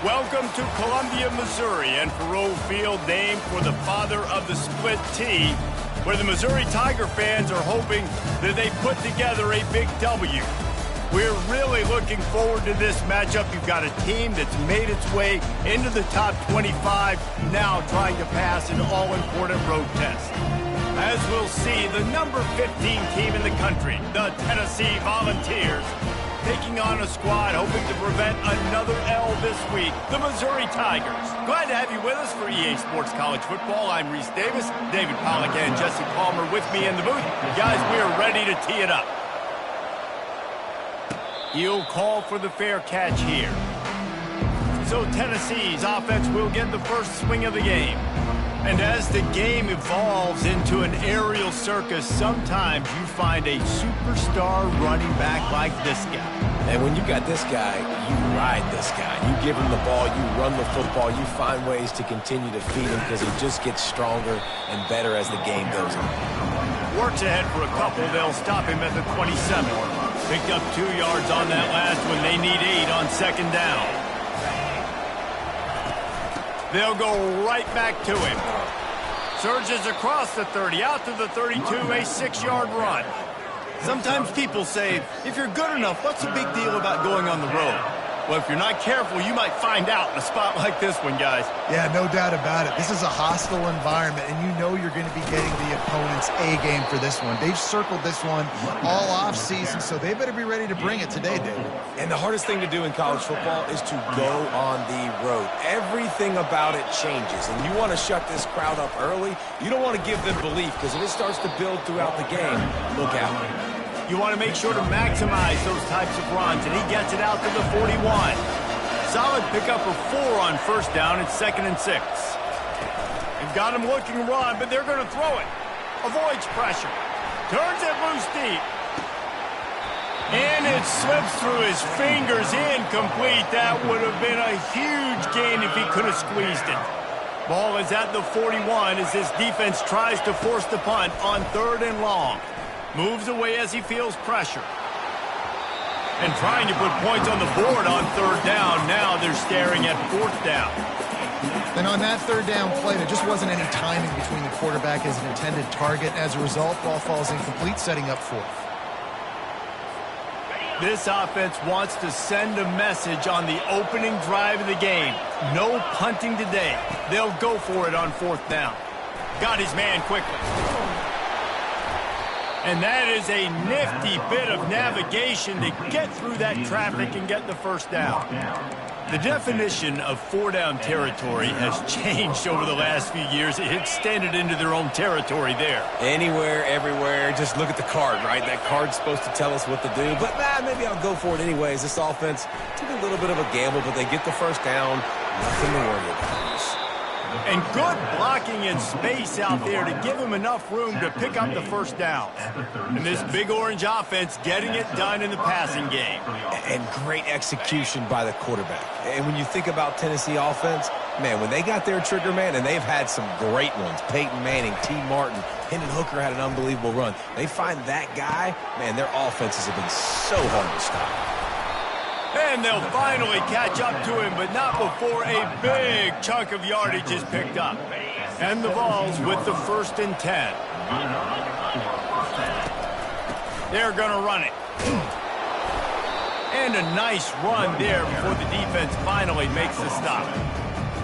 Welcome to Columbia, Missouri, and Faroe Field, named for the father of the split T, where the Missouri Tiger fans are hoping that they put together a big W. We're really looking forward to this matchup. You've got a team that's made its way into the top 25, now trying to pass an all-important road test. As we'll see, the number 15 team in the country, the Tennessee Volunteers, taking on a squad hoping to prevent another L this week, the Missouri Tigers. Glad to have you with us for EA Sports College Football. I'm Reese Davis, David Pollack and Jesse Palmer with me in the booth. Guys, we are ready to tee it up. He'll call for the fair catch here. So Tennessee's offense will get the first swing of the game. And as the game evolves into an aerial circus, sometimes you find a superstar running back like this guy. And when you got this guy, you ride this guy. You give him the ball, you run the football, you find ways to continue to feed him because he just gets stronger and better as the game goes on. Works ahead for a couple. They'll stop him at the 27. Picked up 2 yards on that last one. They need 8 on second down. They'll go right back to him. Surges across the 30, out to the 32, a 6-yard run. Sometimes people say, if you're good enough, what's the big deal about going on the road? Well, if you're not careful, you might find out in a spot like this one, guys. Yeah, no doubt about it. This is a hostile environment, and you know you're going to be getting the opponent's A game for this one. They've circled this one all off-season, so they better be ready to bring it today, David. And the hardest thing to do in college football is to go on the road. Everything about it changes, and you want to shut this crowd up early. You don't want to give them belief, because if it starts to build throughout the game, look out. You want to make sure to maximize those types of runs, and he gets it out to the 41. Solid pickup of 4 on first down. It's 2nd and 6. They've got him looking run, but they're going to throw it. Avoids pressure. Turns it loose deep. And it slips through his fingers, incomplete. That would have been a huge gain if he could have squeezed it. Ball is at the 41 as this defense tries to force the punt on 3rd and long. Moves away as he feels pressure. And trying to put points on the board on 3rd down. Now they're staring at 4th down. And on that 3rd down play, there just wasn't any timing between the quarterback as an intended target. As a result, ball falls incomplete, setting up 4th. This offense wants to send a message on the opening drive of the game. No punting today. They'll go for it on 4th down. Got his man quickly. And that is a nifty bit of navigation to get through that traffic and get the first down. The definition of 4-down territory has changed over the last few years. It extended into their own territory there. Anywhere, everywhere, just look at the card, right? That card's supposed to tell us what to do, but maybe I'll go for it anyways. This offense took a little bit of a gamble, but they get the first down. Nothing to worry about. And good blocking in space out there to give him enough room to pick up the first down. And this Big Orange offense getting it done in the passing game. And great execution by the quarterback. And when you think about Tennessee offense, man, when they got their trigger man, and they've had some great ones, Peyton Manning, T. Martin, Hendon Hooker had an unbelievable run. They find that guy, man, their offenses have been so hard to stop. And they'll finally catch up to him, but not before a big chunk of yardage is picked up. And the Vols with the 1st and 10. They're going to run it. And a nice run there before the defense finally makes the stop.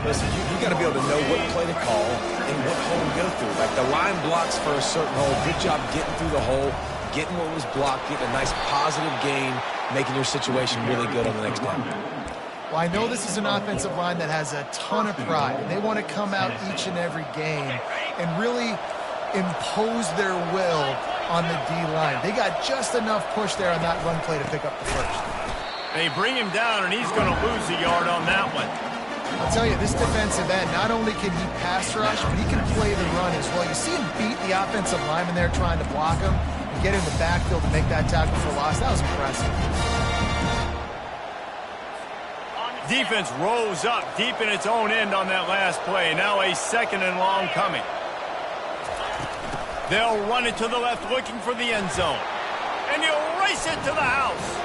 Listen, you got to be able to know what play to call and what hole to go through. Like the line blocks for a certain hole. Good job getting through the hole, getting what was blocked, getting a nice positive gain, making your situation really good on the next down. Well, I know this is an offensive line that has a ton of pride, and they want to come out each and every game and really impose their will on the D-line. They got just enough push there on that run play to pick up the first. They bring him down, and he's going to lose a yard on that one. I'll tell you, this defensive end, not only can he pass rush, but he can play the run as well. You see him beat the offensive lineman there trying to block him and get in the backfield to make that tackle for loss. That was impressive. Defense rose up deep in its own end on that last play. Now a 2nd and long coming. They'll run it to the left looking for the end zone. And he'll race it to the house.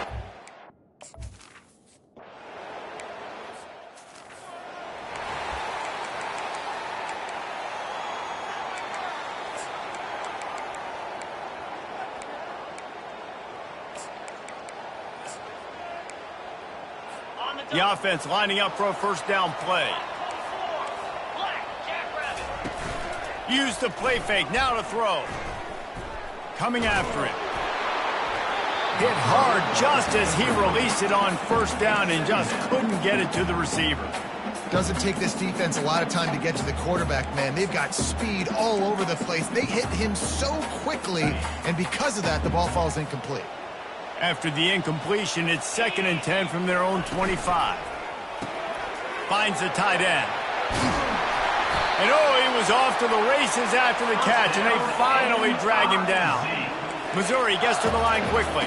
The offense lining up for a first down play. Use the play fake, now to throw. Coming after it. Hit hard just as he released it on first down and just couldn't get it to the receiver. Doesn't take this defense a lot of time to get to the quarterback, man. They've got speed all over the place. They hit him so quickly, and because of that, the ball falls incomplete. After the incompletion, it's 2nd and 10 from their own 25. Finds the tight end. And he was off to the races after the catch, and they finally drag him down. Missouri gets to the line quickly.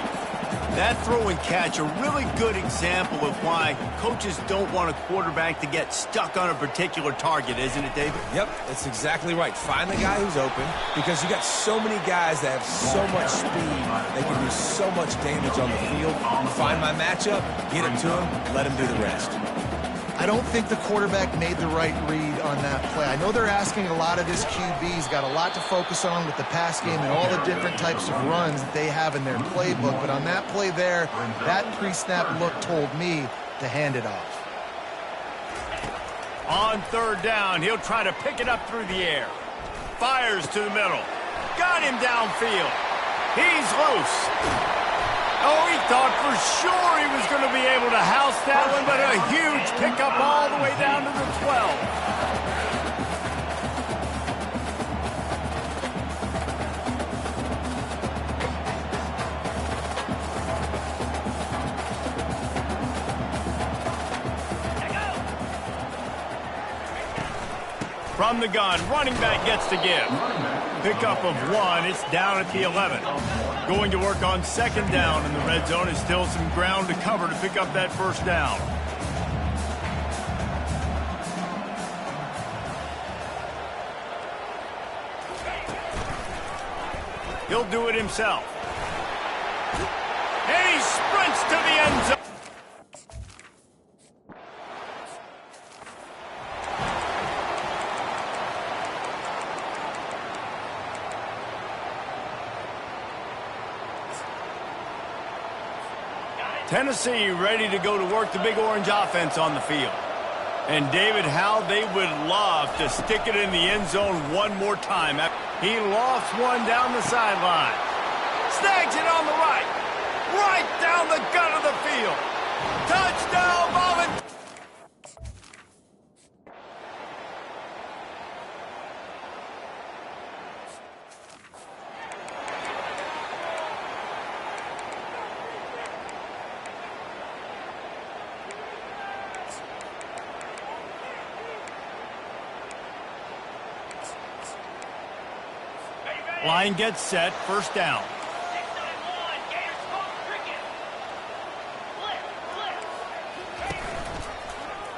That throw and catch, a really good example of why coaches don't want a quarterback to get stuck on a particular target, isn't it, David? Yep, that's exactly right. Find the guy who's open, because you got so many guys that have so much speed, they can do so much damage on the field. Find my matchup, get it to him, let him do the rest. I don't think the quarterback made the right read on that play. I know they're asking a lot of this QB. He's got a lot to focus on with the pass game and all the different types of runs that they have in their playbook. But on that play there, that pre-snap look told me to hand it off. On 3rd down, he'll try to pick it up through the air. Fires to the middle. Got him downfield. He's loose. He thought for sure he was going to be able to house that one, but a huge pickup all the way down to the 12. From the gun, running back gets to give. Pickup of 1, it's down at the 11. Going to work on 2nd down in the red zone. Is still some ground to cover to pick up that first down. He'll do it himself. And he sprints to the end zone. Tennessee ready to go to work the Big Orange offense on the field. And David, how they would love to stick it in the end zone one more time. He lost one down the sideline. Snags it on the right. Right down the gut of the field. Touchdown, Volunteers! Line gets set, first down.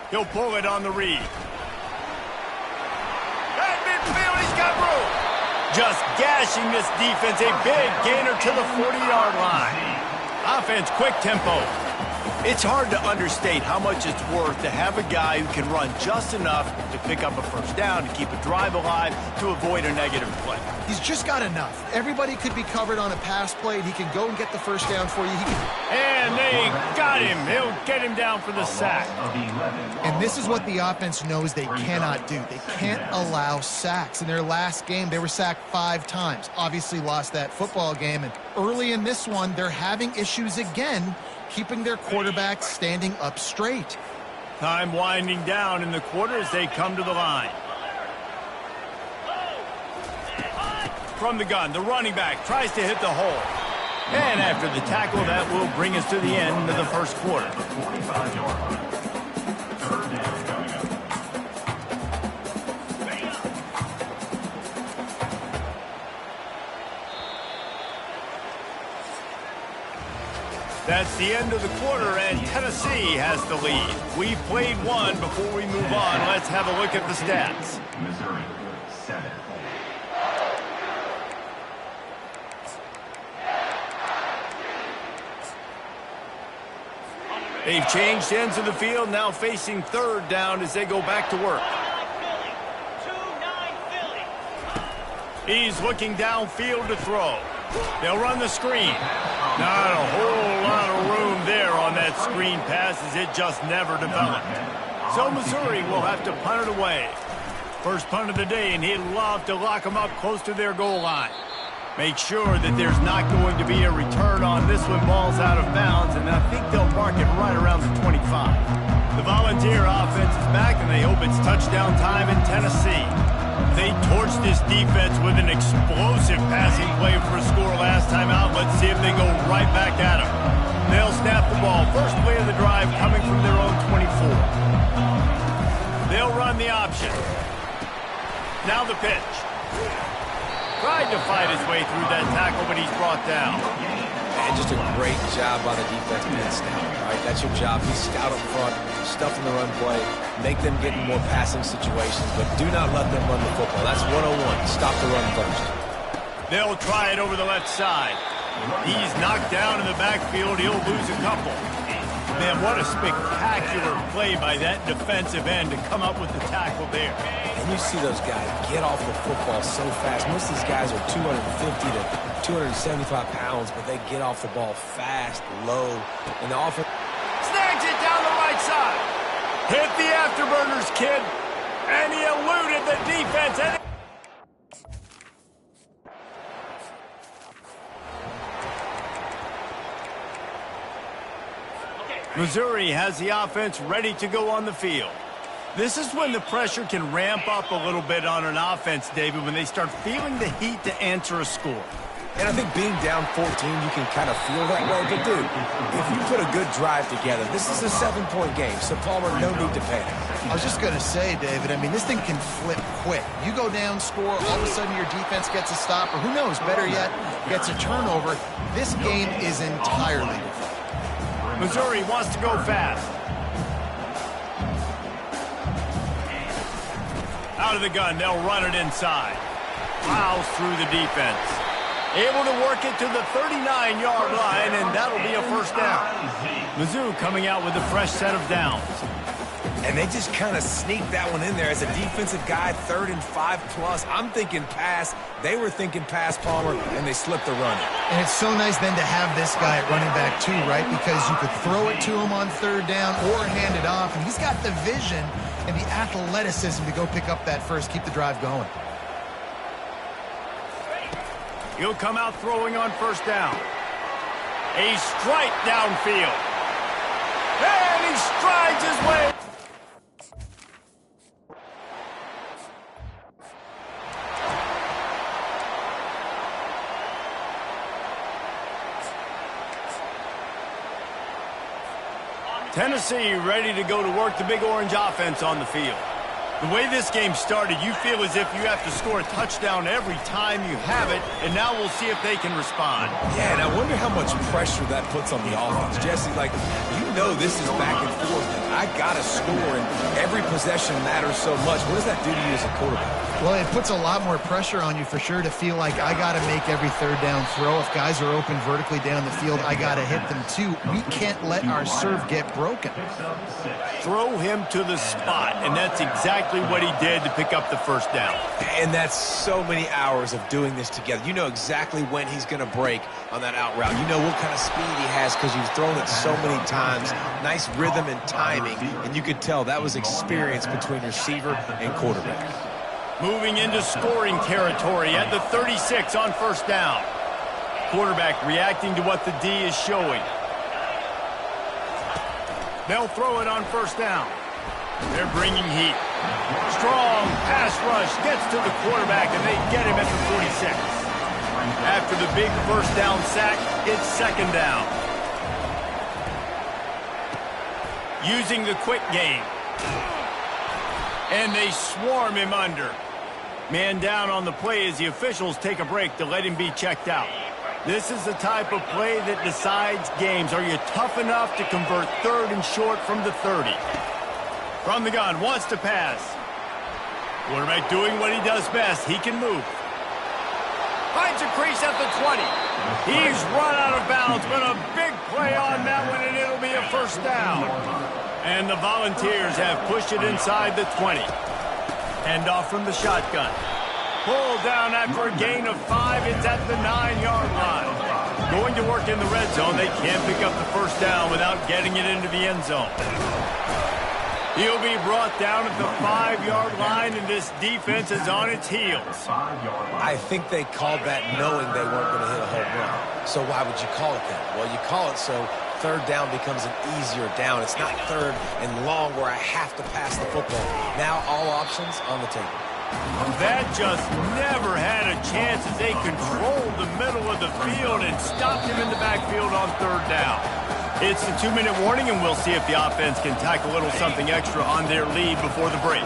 He'll pull it on the read. At midfield, he's got room. Just gashing this defense, a big gainer to the 40-yard line. Offense, quick tempo. It's hard to understate how much it's worth to have a guy who can run just enough to pick up a first down, to keep a drive alive, to avoid a negative play. He's just got enough. Everybody could be covered on a pass play, and he can go and get the first down for you. And they got him. He'll get him down for the sack. And this is what the offense knows they cannot do. They can't allow sacks. In their last game, they were sacked 5 times. Obviously lost that football game. And early in this one, they're having issues again, keeping their quarterback standing up straight. Time winding down in the quarter as they come to the line. From the gun, the running back tries to hit the hole. And after the tackle, that will bring us to the end of the first quarter. That's the end of the quarter, and Tennessee has the lead. We've played one. Before we move on, let's have a look at the stats. Missouri, 7. They've changed ends of the field, now facing 3rd down as they go back to work. He's looking downfield to throw. They'll run the screen. Not a whole lot of room there on that that screen pass as it just never developed. So Missouri will have to punt it away. First punt of the day, and he'd love to lock them up close to their goal line. Make sure that there's not going to be a return on this one. Ball's out of bounds, and I think they'll mark it right around the 25. The Volunteer offense is back, and they hope it's touchdown time in Tennessee. They torched this defense with an explosive passing play for a score last time out. Let's see if they go right back at them. They'll snap the ball. First play of the drive coming from their own 24. They'll run the option. Now the pitch. Tried to fight his way through that tackle, but he's brought down. And just a great job by the defense being stout. All right, that's your job. Be stout up front, stuff in the run play, make them get in more passing situations, but do not let them run the football. That's 101. Stop the run first. They'll try it over the left side. He's knocked down in the backfield. He'll lose a couple. Man, what a spectacular play by that defensive end to come up with the tackle there. And you see those guys get off the football so fast. Most of these guys are 250 to 275 pounds, but they get off the ball fast, low, and the offense Snags it down the right side. Hit the afterburners, kid. And he eluded the defense. Missouri has the offense ready to go on the field. This is when the pressure can ramp up a little bit on an offense, David, when they start feeling the heat to answer a score. And I think being down 14, you can kind of feel that way. But, dude, if you put a good drive together, this is a 7-point game. So, Palmer, no need to panic. I was just going to say, David, I mean, this thing can flip quick. You go down, score, all of a sudden your defense gets a stop, or who knows, better yet, gets a turnover. This game is entirely different. Missouri wants to go fast. Out of the gun, they'll run it inside. Plows through the defense. Able to work it to the 39-yard line, and that'll be a first down. Mizzou coming out with a fresh set of downs. And they just kind of sneaked that one in there as a defensive guy, 3rd and 5+. I'm thinking pass. They were thinking pass, Palmer, and they slipped the run. And it's so nice then to have this guy at running back too, right? Because you could throw it to him on 3rd down or hand it off, and he's got the vision and the athleticism to go pick up that first, keep the drive going. He'll come out throwing on first down. A strike downfield. And he strides his way. Tennessee ready to go to work the Big Orange offense on the field. The way this game started, you feel as if you have to score a touchdown every time you have it, and now we'll see if they can respond. Yeah, and I wonder how much pressure that puts on the offense. Jesse, like, you know this is back and forth. I got to score, and every possession matters so much. What does that do to you as a quarterback? Well, it puts a lot more pressure on you for sure to feel like I got to make every 3rd down throw. If guys are open vertically down the field, I got to hit them too. We can't let our serve get broken. Throw him to the spot, and that's exactly what he did to pick up the first down. And that's so many hours of doing this together. You know exactly when he's going to break on that out route. You know what kind of speed he has because you've thrown it so many times. Nice rhythm and timing, and you could tell that was experience between receiver and quarterback. Moving into scoring territory at the 36 on first down. Quarterback reacting to what the D is showing. They'll throw it on first down. They're bringing heat. Strong pass rush gets to the quarterback, and they get him at the 46. After the big first down sack, it's 2nd down. Using the quick game. And they swarm him under. Man down on the play as the officials take a break to let him be checked out. This is the type of play that decides games. Are you tough enough to convert 3rd and short from the 30? From the gun, wants to pass. Quarterback doing what he does best. He can move. Finds a crease at the 20. He's run out of bounds, but a big play on that one, and it'll be a first down. And the Volunteers have pushed it inside the 20. Hand off from the shotgun. Pull down after a gain of 5. It's at the 9-yard line. Going to work in the red zone. They can't pick up the first down without getting it into the end zone. He'll be brought down at the 5-yard line, and this defense is on its heels. I think they called that knowing they weren't going to hit a home run. So why would you call it that? Well, you call it so third down becomes an easier down. It's not third and long where I have to pass the football. Now all options on the table. That just never had a chance as they controlled the middle of the field and stopped him in the backfield on third down. It's the 2-minute warning, and we'll see if the offense can tack a little something extra on their lead before the break.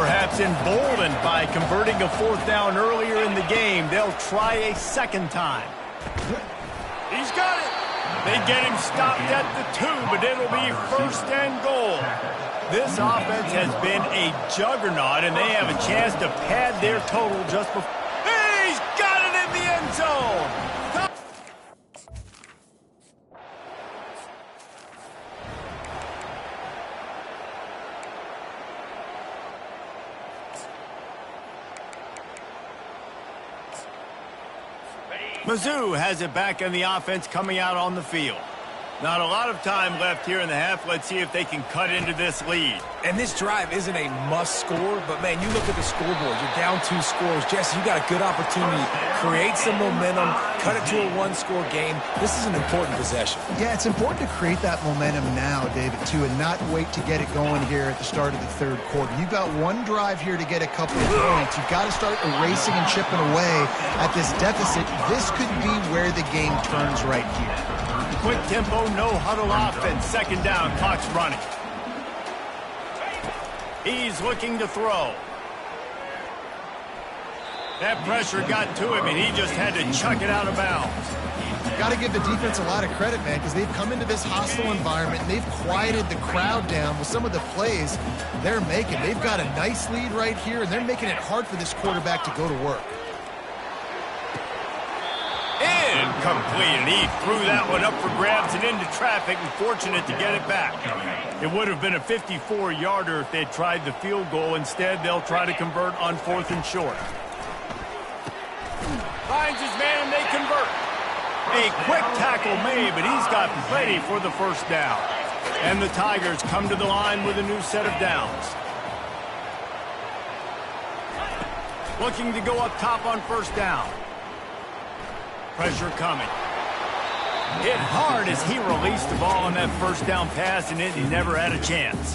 Perhaps emboldened by converting a fourth down earlier in the game, they'll try a second time. He's got it. They get him stopped at the 2, but it'll be first and goal. This offense has been a juggernaut, and they have a chance to pad their total just before. He's got it in the end zone. Mizzou has it back on the offense coming out on the field. Not a lot of time left here in the half. Let's see if they can cut into this lead. And this drive isn't a must score, but man, you look at the scoreboard. You're down 2 scores. Jesse, you got a good opportunity. Create some momentum. Cut it to a 1-score game. This is an important possession. Yeah, it's important to create that momentum now, David, too, and not wait to get it going here at the start of the third quarter. You've got one drive here to get a couple of points. You've got to start erasing and chipping away at this deficit. This could be where the game turns right here. Quick tempo, no huddle offense. Second down, clock's running. He's looking to throw. That pressure got to him, and he just had to chuck it out of bounds. Got to give the defense a lot of credit, man, because they've come into this hostile environment, and they've quieted the crowd down with some of the plays they're making. They've got a nice lead right here, and they're making it hard for this quarterback to go to work. Incomplete, and he threw that one up for grabs and into traffic, and fortunate to get it back. It would have been a 54-yarder if they'd tried the field goal. Instead, they'll try to convert on 4th and short. Finds his man, and they convert. A quick tackle made, but he's got plenty for the first down. And the Tigers come to the line with a new set of downs. Looking to go up top on first down. Pressure coming. Hit hard as he released the ball on that first down pass, and he never had a chance.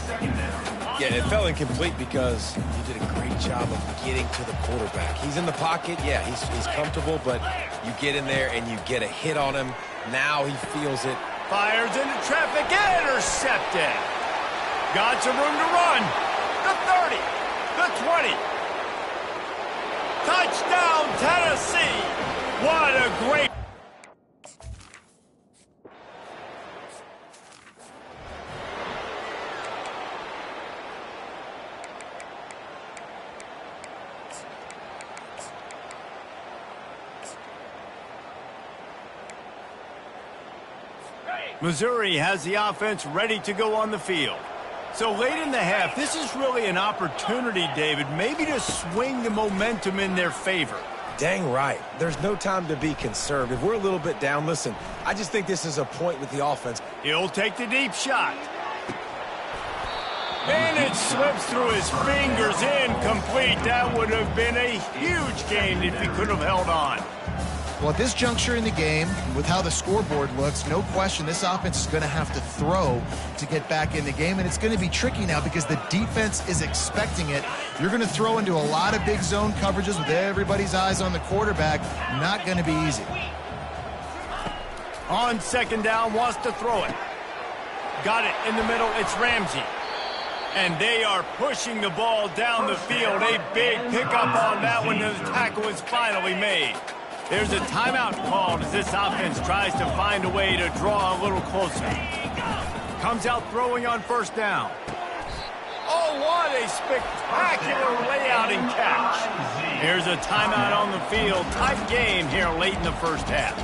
Yeah, it fell incomplete because you did a great job of getting to the quarterback. He's in the pocket. Yeah, he's comfortable, but you get in there and you get a hit on him. Now he feels it. Fires into traffic. Intercepted. Got some room to run. The 30. The 20. Touchdown, Tennessee. What a great... Missouri has the offense ready to go on the field. So late in the half, this is really an opportunity, David, maybe to swing the momentum in their favor. Dang right. There's no time to be conservative. We're a little bit down. Listen, I just think this is a point with the offense. He'll take the deep shot. And it slips through his fingers, incomplete. That would have been a huge gain if he could have held on. Well, at this juncture in the game, with how the scoreboard looks, no question this offense is going to have to throw to get back in the game, and it's going to be tricky now because the defense is expecting it. You're going to throw into a lot of big zone coverages with everybody's eyes on the quarterback. Not going to be easy. On second down, wants to throw it. Got it in the middle. It's Ramsey. And they are pushing the ball down the field. A big pickup on that one. The tackle is finally made. There's a timeout called as this offense tries to find a way to draw a little closer. Comes out throwing on first down. Oh, what a spectacular layout and catch. Here's a timeout on the field. Tight game here late in the first half.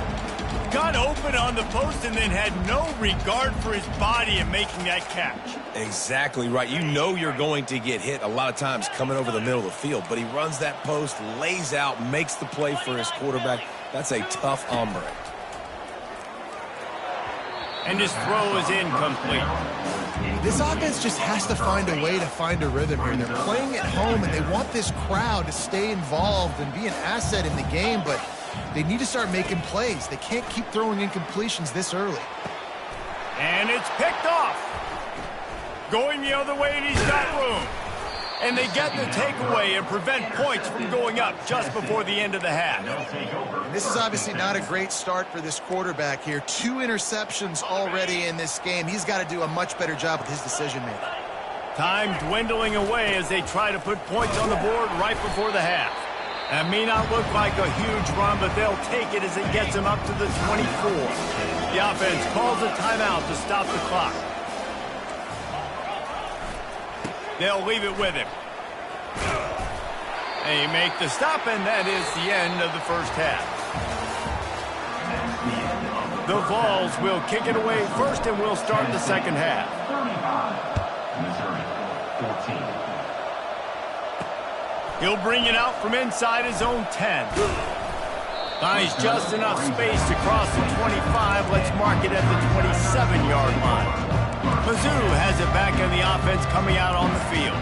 got open on the post and then had no regard for his body in making that catch. Exactly right. You know you're going to get hit a lot of times coming over the middle of the field, but he runs that post, lays out, makes the play for his quarterback. That's a tough hombre. And his throw is incomplete. This offense just has to find a way to find a rhythm here. They're playing at home, and they want this crowd to stay involved and be an asset in the game, but they need to start making plays. They can't keep throwing incompletions this early. And it's picked off. Going the other way, and he's got room. And they get the takeaway and prevent points from going up just before the end of the half. And this is obviously not a great start for this quarterback here. 2 interceptions already in this game. He's got to do a much better job with his decision-making. Time dwindling away as they try to put points on the board right before the half. That may not look like a huge run, but they'll take it as it gets them up to the 24. The offense calls a timeout to stop the clock. They'll leave it with him. They make the stop, and that is the end of the first half. The Vols will kick it away first, and we'll start the second half. 35, Missouri, 14. He'll bring it out from inside his own 10. Finds just enough space to cross the 25. Let's mark it at the 27-yard line. Mizzou has it back in the offense coming out on the field.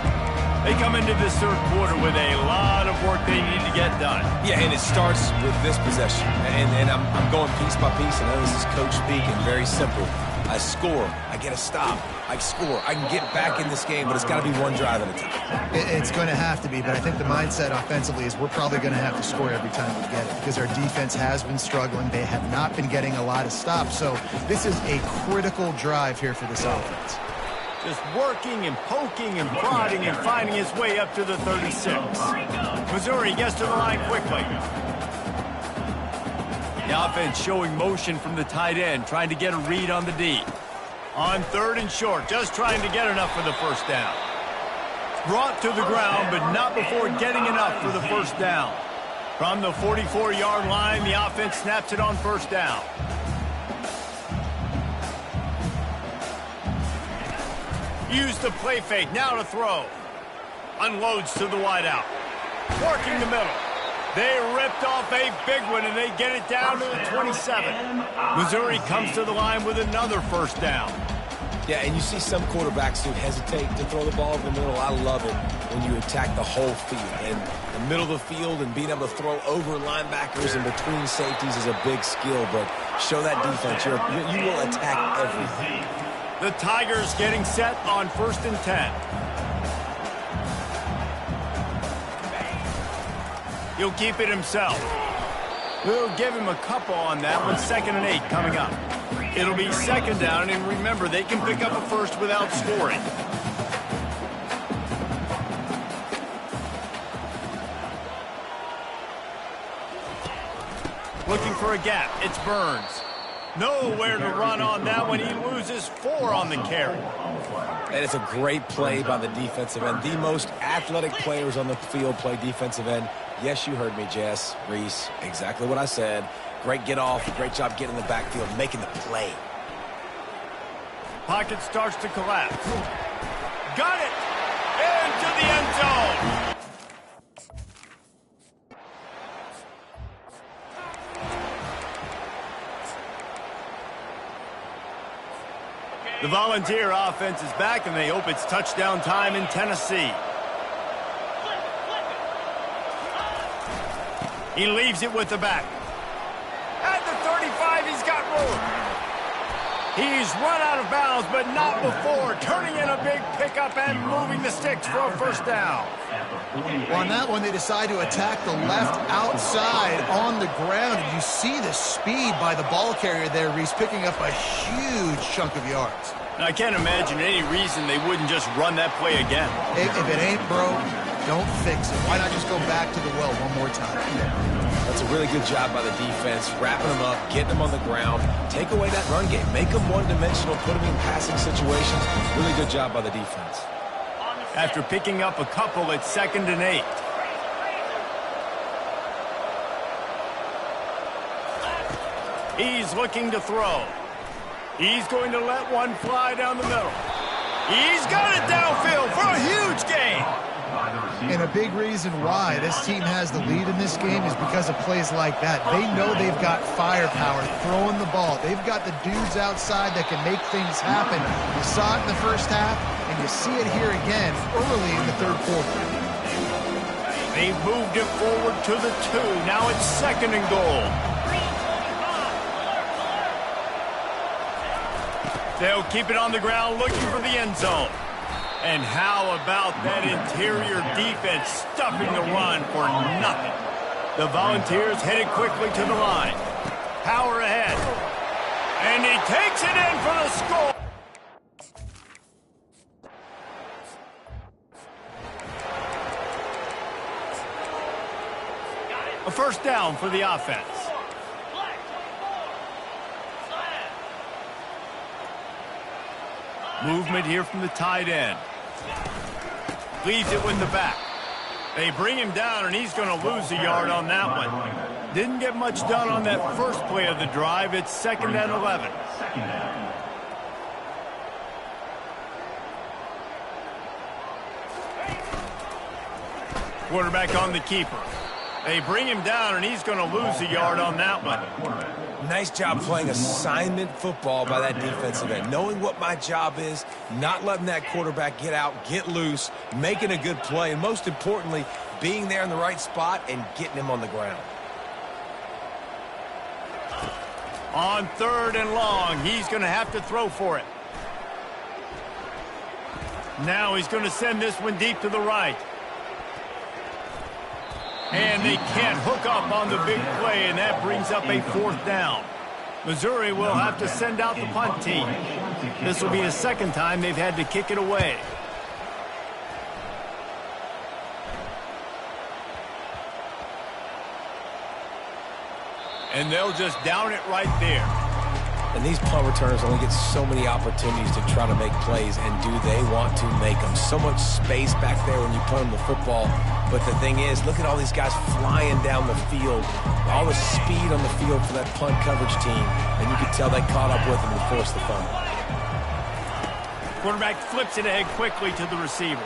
They come into this third quarter with a lot of work they need to get done. Yeah, and it starts with this possession. And I'm going piece by piece. I know this is coach speaking, very simple. I score, I get a stop, I score. I can get back in this game, but it's got to be one drive at a time. It's going to have to be, but I think the mindset offensively is we're probably going to have to score every time we get it because our defense has been struggling. They have not been getting a lot of stops, so this is a critical drive here for this offense. Just working and poking and prodding and finding his way up to the 36. Missouri gets to the line quickly. The offense showing motion from the tight end, trying to get a read on the D. On 3rd and short, just trying to get enough for the first down. Brought to the ground, but not before getting enough for the first down. From the 44-yard line, the offense snaps it on first down. Use the play fake, now to throw. Unloads to the wideout. Working the middle. They ripped off a big one, and they get it down to the 27. Missouri comes to the line with another first down. Yeah, and you see some quarterbacks who hesitate to throw the ball in the middle. I love it when you attack the whole field. And the middle of the field and being able to throw over linebackers and between safeties is a big skill, but show that defense. You will attack everything. The Tigers getting set on 1st and 10. He'll keep it himself. We'll give him a couple on that one. 2nd and 8 coming up. It'll be 2nd down, and remember, they can pick up a first without scoring. Looking for a gap. It's Burns. Nowhere to run on that one. He loses 4 on the carry. And it's a great play by the defensive end. The most athletic players on the field play defensive end. Yes, you heard me, Jess, Reese. Exactly what I said. Great get off. Great job getting in the backfield, making the play. Pocket starts to collapse. Got it! Into the end zone! The Volunteer offense is back, and they hope it's touchdown time in Tennessee. He leaves it with the back. At the 35, he's got room. He's run out of bounds, but not before. Turning in a big pickup and moving the sticks for a first down. Well, on that one, they decide to attack the left outside on the ground. And you see the speed by the ball carrier there, Reese, picking up a huge chunk of yards. Now, I can't imagine any reason they wouldn't just run that play again. If it ain't broke, don't fix it. Why not just go back to the well one more time? That's a really good job by the defense, wrapping them up, getting them on the ground. Take away that run game. Make them one-dimensional, put them in passing situations. Really good job by the defense. After picking up a couple, it's 2nd and 8. He's looking to throw. He's going to let one fly down the middle. He's got it downfield for a huge gain. And a big reason why this team has the lead in this game is because of plays like that. They know they've got firepower throwing the ball. They've got the dudes outside that can make things happen. You saw it in the first half, and you see it here again early in the third quarter. They moved it forward to the 2. Now it's 2nd and goal. They'll keep it on the ground looking for the end zone. And how about that interior defense stuffing the run for nothing? The Volunteers headed quickly to the line. Power ahead. And he takes it in for the score. A first down for the offense. Movement here from the tight end. Leaves it with the back. They bring him down, and he's going to lose a yard on that one. Didn't get much done on that first play of the drive. It's 2nd and 11. Quarterback on the keeper. They bring him down, and he's going to lose a yard on that one. Nice job playing assignment football by that defensive end. Knowing what my job is, not letting that quarterback get out, get loose, making a good play, and most importantly, being there in the right spot and getting him on the ground. On 3rd and long, he's going to have to throw for it. Now he's going to send this one deep to the right. And they can't hook up on the big play, and that brings up a 4th down. Missouri will have to send out the punt team. This will be the 2nd time they've had to kick it away. And they'll just down it right there. And these punt returners only get so many opportunities to try to make plays, and do they want to make them? So much space back there when you punt them the football. But the thing is, look at all these guys flying down the field. All the speed on the field for that punt coverage team. And you can tell they caught up with them and forced the fumble. Quarterback flips it ahead quickly to the receiver.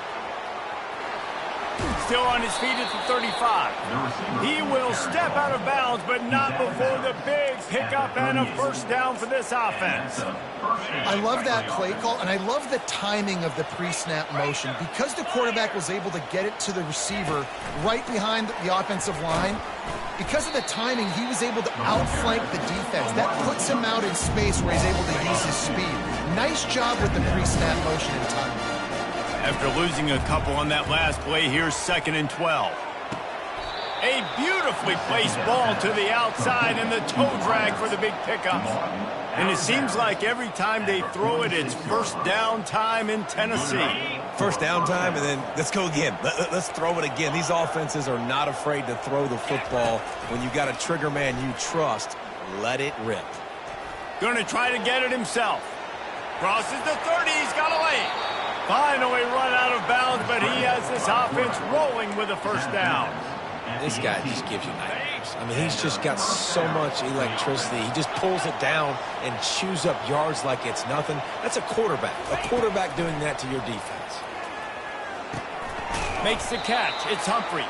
Still on his feet at the 35. He will step out of bounds, but not before the big pickup and a first down for this offense. I love that play call, and I love the timing of the pre-snap motion. Because the quarterback was able to get it to the receiver right behind the offensive line, because of the timing, he was able to outflank the defense. That puts him out in space where he's able to use his speed. Nice job with the pre-snap motion and timing. After losing a couple on that last play, here's 2nd and 12. A beautifully placed ball to the outside, and the toe drag for the big pickup. And it seems like every time they throw it, it's first down time in Tennessee. First down time, and then let's go again. Let's throw it again. These offenses are not afraid to throw the football. When you got a trigger man you trust, let it rip. Going to try to get it himself. Crosses the 30. He's got away. Finally run out of bounds, but he has this offense rolling with a first down. This guy just gives you nightmares. I mean, he's just got so much electricity. He just pulls it down and chews up yards like it's nothing. That's a quarterback. A quarterback doing that to your defense. Makes the catch. It's Humphries.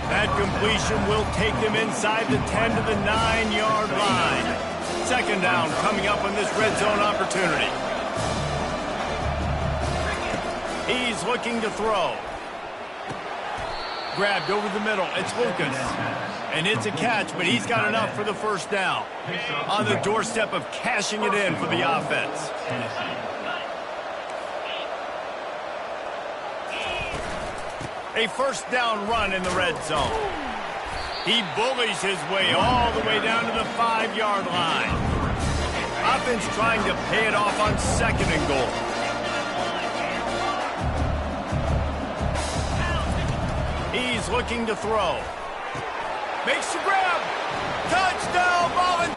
That completion will take them inside the 10 to the 9-yard line. 2nd down coming up on this red zone opportunity. He's looking to throw. Grabbed over the middle. It's Lucas. And it's a catch, but he's got enough for the first down. On the doorstep of cashing it in for the offense. A first down run in the red zone. He bullies his way all the way down to the 5-yard line. Offense trying to pay it off on 2nd and goal. He's looking to throw. Makes the grab. Touchdown, Volunteers.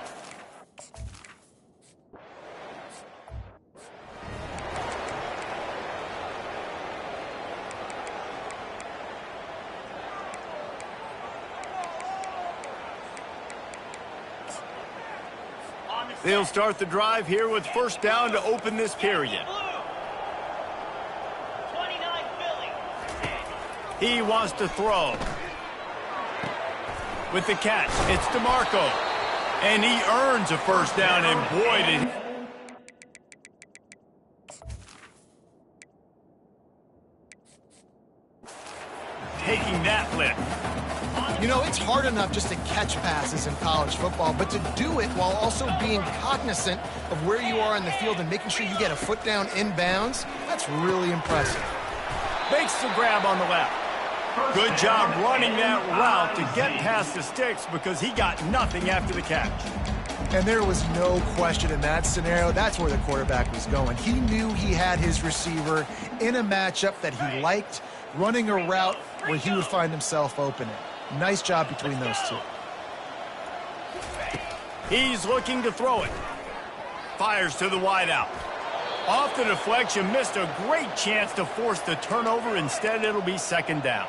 They'll start the drive here with first down to open this period. He wants to throw. With the catch, it's DeMarco. And he earns a first down, and boy, did he... Taking that lift. You know, it's hard enough just to catch passes in college football, but to do it while also being cognizant of where you are in the field and making sure you get a foot down inbounds, that's really impressive. Makes the grab on the left. Good job running that route to get past the sticks because he got nothing after the catch. And there was no question in that scenario. That's where the quarterback was going. He knew he had his receiver in a matchup that he liked, running a route where he would find himself opening. Nice job between those two. He's looking to throw it. Fires to the wideout. Off the deflection, missed a great chance to force the turnover. Instead, it'll be second down.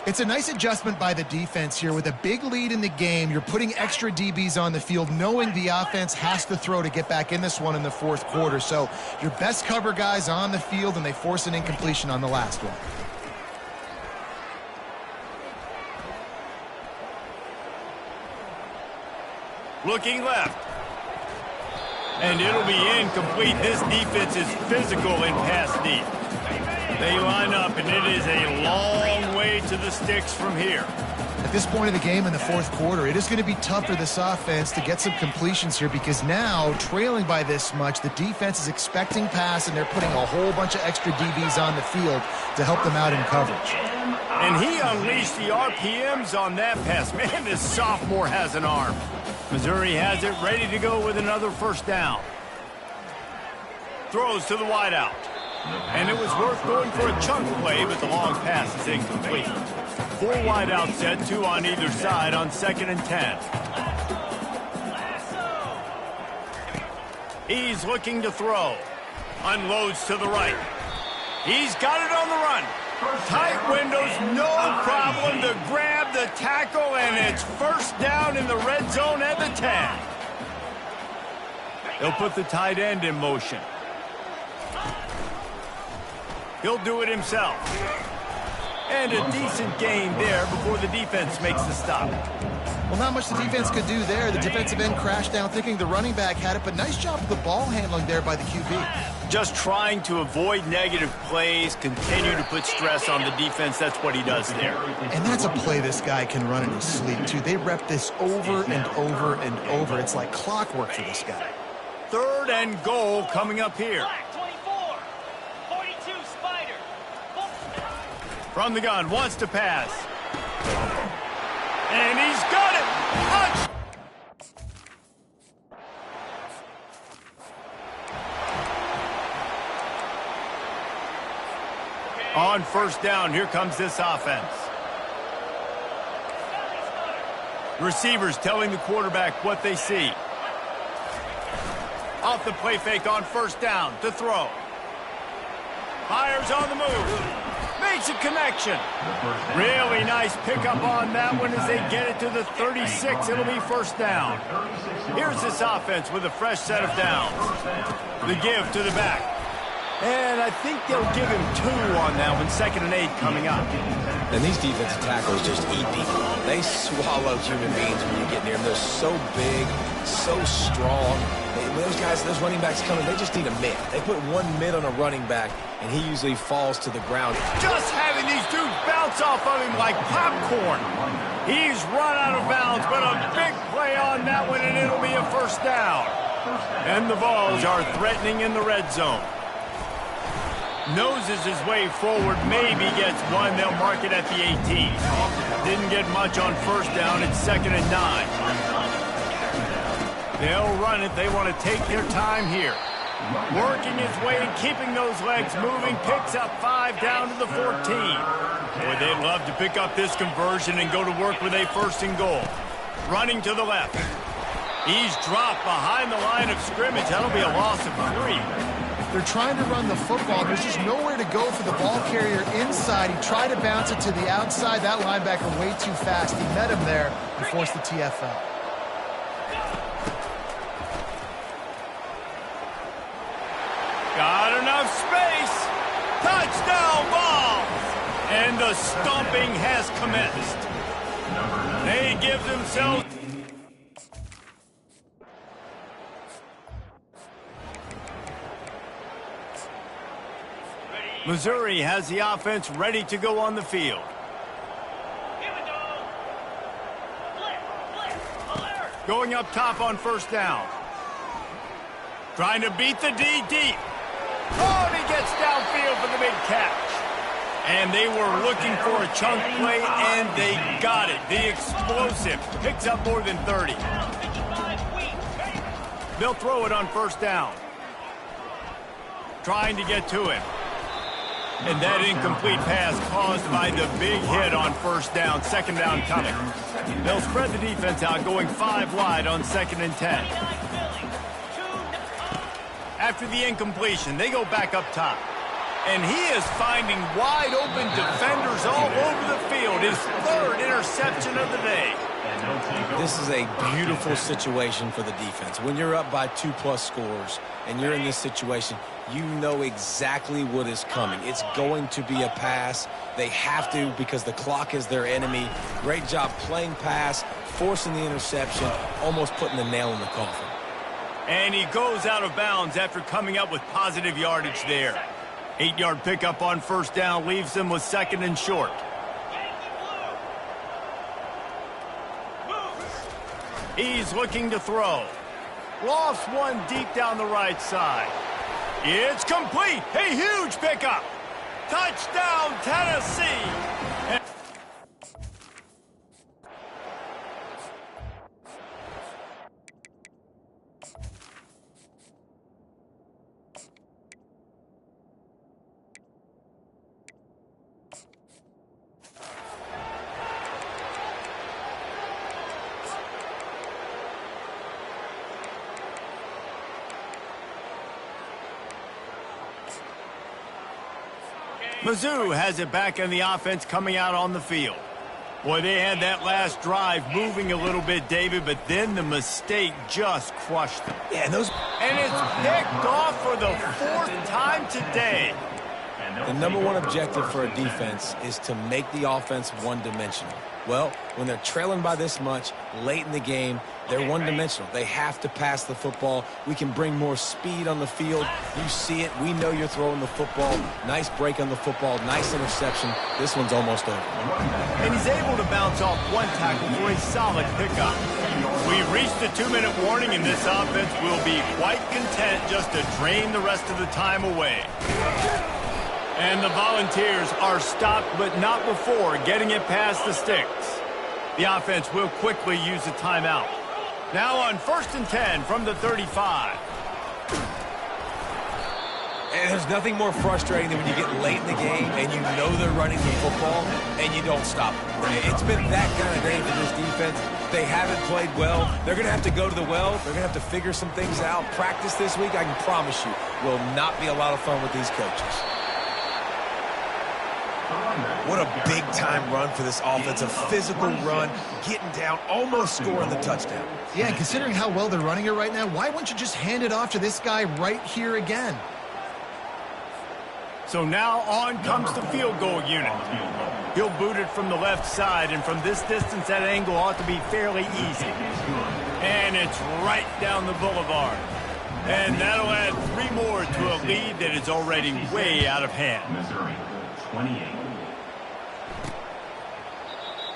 It's a nice adjustment by the defense here. With a big lead in the game, you're putting extra DBs on the field, knowing the offense has to throw to get back in this one in the fourth quarter. So your best cover guys on the field, and they force an incompletion on the last one. Looking left. And it'll be incomplete. This defense is physical in pass deep. They line up, and it is a long way to the sticks from here. At this point of the game in the fourth quarter, it is going to be tough for this offense to get some completions here because now, trailing by this much, the defense is expecting pass, and they're putting a whole bunch of extra DBs on the field to help them out in coverage. And he unleashed the RPMs on that pass. Man, this sophomore has an arm. Missouri has it ready to go with another first down. Throws to the wideout. And it was worth going for a chunk play, but the long pass is incomplete. 4 wideouts set, 2 on either side on 2nd and 10. He's looking to throw. Unloads to the right. He's got it on the run. Tight windows, no problem to grab the tackle, and it's first down in the red zone at the 10. He'll put the tight end in motion. He'll do it himself. And a decent gain there before the defense makes the stop. Well, not much the defense could do there. The defensive end crashed down thinking the running back had it, but nice job of the ball handling there by the QB. Just trying to avoid negative plays, continue to put stress on the defense. That's what he does there. And that's a play this guy can run in his sleep, too. They rep this over and over and over. It's like clockwork for this guy. 3rd and goal coming up here. From the gun, wants to pass. And he's got it! On first down, here comes this offense. Receivers telling the quarterback what they see. Off the play fake on first down to throw. Fires on the move. Makes a connection. Really nice pickup on that one as they get it to the 36. It'll be first down. Here's this offense with a fresh set of downs. The give to the back. And I think they'll give him 2 on that one. 2nd and 8 coming up. And these defensive tackles just eat people. They swallow human beings when you get near them. They're so big, so strong. Those guys, those running backs coming, they just need a mid. They put 1 mid on a running back, and he usually falls to the ground. Just having these dudes bounce off of him like popcorn. He's run out of bounds, but a big play on that one, and it'll be a first down. And the Vols are threatening in the red zone. Noses his way forward, maybe gets 1. They'll mark it at the 18. Didn't get much on first down. It's 2nd and 9. They'll run it. They want to take their time here. Working his way and keeping those legs moving. Picks up 5 down to the 14. Boy, they'd love to pick up this conversion and go to work with a 1st and goal. Running to the left. He's dropped behind the line of scrimmage. That'll be a loss of 3. They're trying to run the football. There's just nowhere to go for the ball carrier inside. He tried to bounce it to the outside. That linebacker way too fast. He met him there and forced the TFL. Got enough space. Touchdown ball. And the stomping has commenced. They give themselves... Missouri has the offense ready to go on the field. Going up top on first down. Trying to beat the D deep. Oh, and he gets downfield for the big catch. And they were looking for a chunk play, and they got it. The explosive picks up more than 30. They'll throw it on first down. Trying to get to him. And that incomplete pass caused by the big hit on first down, second down coming. They'll spread the defense out, going 5 wide on 2nd and 10. After the incompletion, they go back up top. And he is finding wide open defenders all over the field. His 3rd interception of the day. This is a beautiful situation for the defense. When you're up by 2+ scores and you're in this situation, you know exactly what is coming. It's going to be a pass. They have to because the clock is their enemy. Great job playing pass, forcing the interception, almost putting the nail in the coffin. And he goes out of bounds after coming up with positive yardage there. 8-yard pickup on first down leaves them with 2nd and short. He's looking to throw. Lost one deep down the right side. It's complete. A huge pickup. Touchdown, Tennessee. Mizzou has it back in the offense coming out on the field. Boy, they had that last drive moving a little bit, David, but then the mistake just crushed them. Yeah, and it's picked off for the 4th time today. The #1 objective for a defense is to make the offense one-dimensional. Well, when they're trailing by this much late in the game, they're one-dimensional. They have to pass the football. We can bring more speed on the field. You see it. We know you're throwing the football. Nice break on the football. Nice interception. This one's almost over. And he's able to bounce off one tackle for a solid pickup. We've reached the 2-minute warning, and this offense will be quite content just to drain the rest of the time away. And the Volunteers are stopped, but not before getting it past the sticks. The offense will quickly use a timeout. Now on 1st and 10 from the 35. And there's nothing more frustrating than when you get late in the game and you know they're running the football and you don't stop them. It's been that kind of day for this defense. They haven't played well. They're going to have to go to the well. They're going to have to figure some things out. Practice this week, I can promise you, will not be a lot of fun with these coaches. What a big-time run for this offense, a physical run, getting down, almost scoring the touchdown. Yeah, and considering how well they're running it right now, why wouldn't you just hand it off to this guy right here again? So now on comes the field goal unit. He'll boot it from the left side, and from this distance, that angle ought to be fairly easy. And it's right down the boulevard. And that'll add 3 more to a lead that is already way out of hand. Missouri, 28.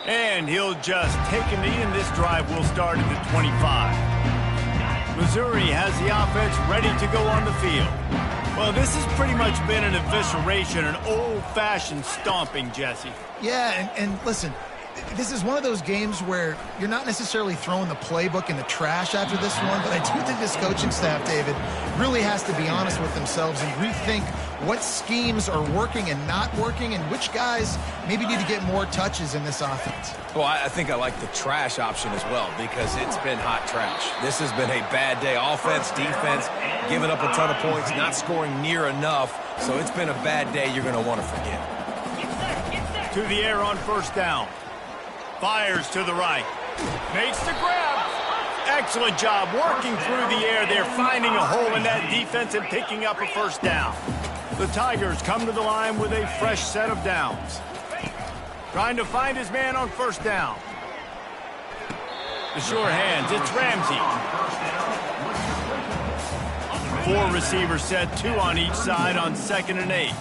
And he'll just take a knee, and this drive will start at the 25. Missouri has the offense ready to go on the field. Well, this has pretty much been an evisceration, an old-fashioned stomping, Jesse. Yeah, and listen, this is one of those games where you're not necessarily throwing the playbook in the trash after this one, but I do think this coaching staff, David, really has to be honest with themselves and rethink what schemes are working and not working and which guys maybe need to get more touches in this offense. Well, I think I like the trash option as well because it's been hot trash. This has been a bad day. Offense, defense, giving up a ton of points, not scoring near enough. So it's been a bad day you're going to want to forget. To the air on first down. Fires to the right. Makes the grab. Excellent job working through the air there, finding a hole in that defense and picking up a first down. The Tigers come to the line with a fresh set of downs. Trying to find his man on first down. The sure hands, it's Ramsey. 4 receivers set, 2 on each side on 2nd and 8.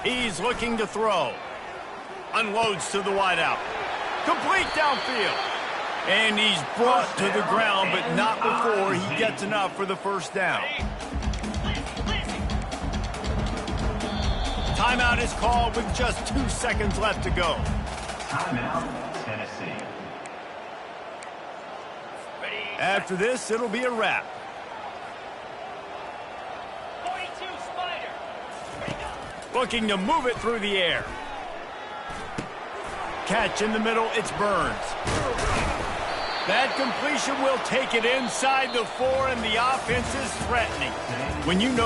He's looking to throw. Unloads to the wideout. Complete downfield. And he's brought to the ground, but not before he gets enough for the first down. Timeout is called with just 2 seconds left to go. Timeout, Tennessee. After this, it'll be a wrap. 42 Spider. Looking to move it through the air. Catch in the middle, it's Burns. That completion will take it inside the 4, and the offense is threatening. When you know